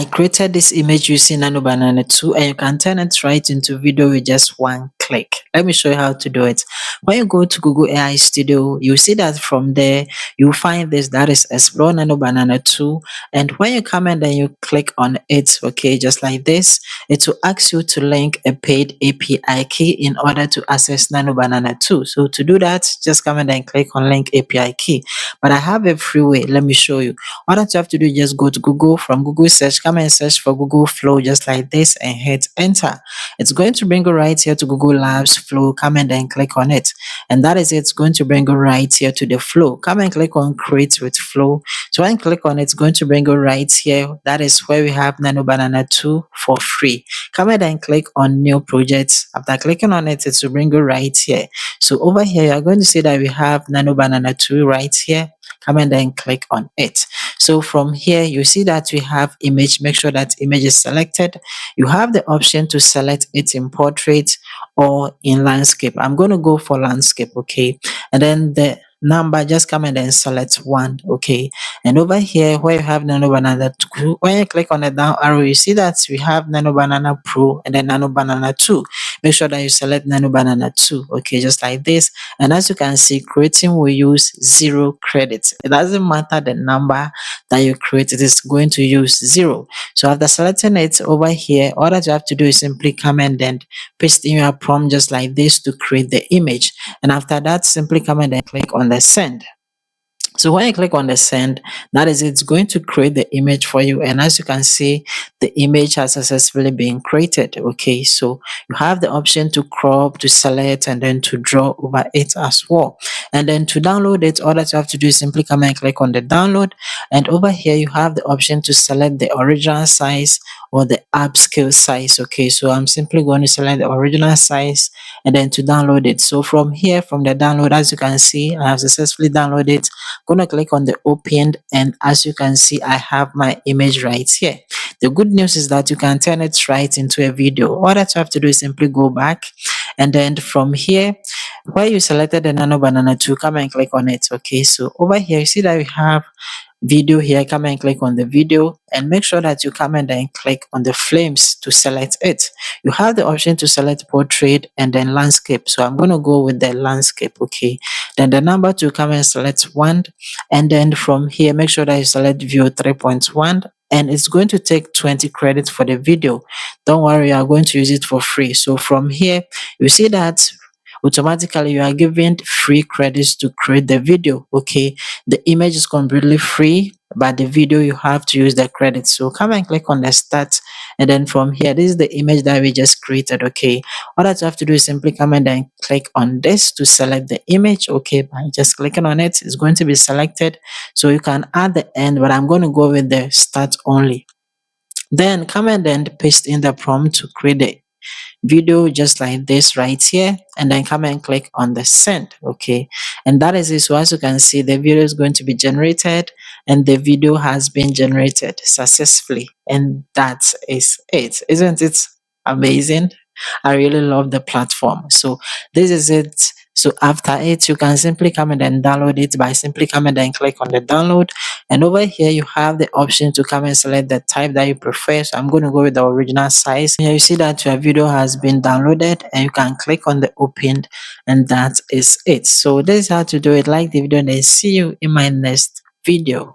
I created this image using Nano Banana 2, and you can turn it right into video with just one click. Let me show you how to do it. When you go to Google AI Studio, you see that from there you find this, that is Explore Nano Banana 2, and when you come and then you click on it, okay, just like this, it will ask you to link a paid API key in order to access Nano Banana 2. So to do that, just come and then click on link API key. But I have a free way. Let me show you. All that you have to do is just go to Google. From Google search, come and search for Google Flow just like this and hit enter. It's going to bring you right here to Google Labs Flow. Come and then click on it. And that is it. It's going to bring you right here to the flow. Come and click on create with flow. So when you click on it, it's going to bring you right here. That is where we have Nano Banana 2 for free. Come and then click on new projects. After clicking on it, it will bring you right here. So over here, you are going to see that we have Nano Banana 2 right here. Come and then click on it. So from here, you see that we have image. Make sure that image is selected. You have the option to select it in portrait or in landscape. I'm going to go for landscape, okay? And then the number, just come and then select one, okay? And over here where you have Nano Banana 2, when you click on the down arrow, you see that we have Nano Banana Pro and then Nano Banana 2. Make sure that you select Nano Banana 2, okay, just like this. And as you can see, creating will use 0 credits. It doesn't matter the number that you create, it is going to use 0. So after selecting it over here, all that you have to do is simply come and then paste in your prompt just like this to create the image. And after that, simply come and then click on the send. So when you click on the send, that is it's going to create the image for you. And as you can see, the image has successfully been created. Okay, so you have the option to crop, to select, and then to draw over it as well. And then to download it, all that you have to do is simply come and click on the download. And over here, you have the option to select the original size or the upscale size. Okay, so I'm simply going to select the original size and then to download it. So from here, from the download, as you can see, I have successfully downloaded it. Gonna click on the opened, and as you can see, I have my image right here. The good news is that you can turn it right into a video. All that you have to do is simply go back, and then from here where you selected the Nano Banana 2, come and click on it. Okay, so over here you see that we have video here. Come and click on the video and make sure that you come and then click on the flames to select it. You have the option to select portrait and then landscape, so I'm going to go with the landscape. Okay, then the number to come and select 1, and then from here make sure that you select view 3.1, and it's going to take 20 credits for the video. Don't worry, you are going to use it for free. So from here you see that automatically you are given free credits to create the video. Okay, the image is completely free, but the video you have to use the credits. So come and click on the start, and then from here, this is the image that we just created. Okay, all that you have to do is simply come and then click on this to select the image. Okay, by just clicking on it, it's going to be selected. So you can add the end, but I'm going to go with the start only. Then come and then paste in the prompt to create the video just like this right here, and then come and click on the send. Okay, and that is it. So as you can see, the video is going to be generated, and the video has been generated successfully, and that is it. Isn't it amazing? I really love the platform. So this is it. So after it, you can simply come and then download it by simply come and then click on the download. And over here, you have the option to come and select the type that you prefer. So I'm going to go with the original size. Here you see that your video has been downloaded, and you can click on the opened, and that is it. So this is how to do it. Like the video, and then see you in my next video.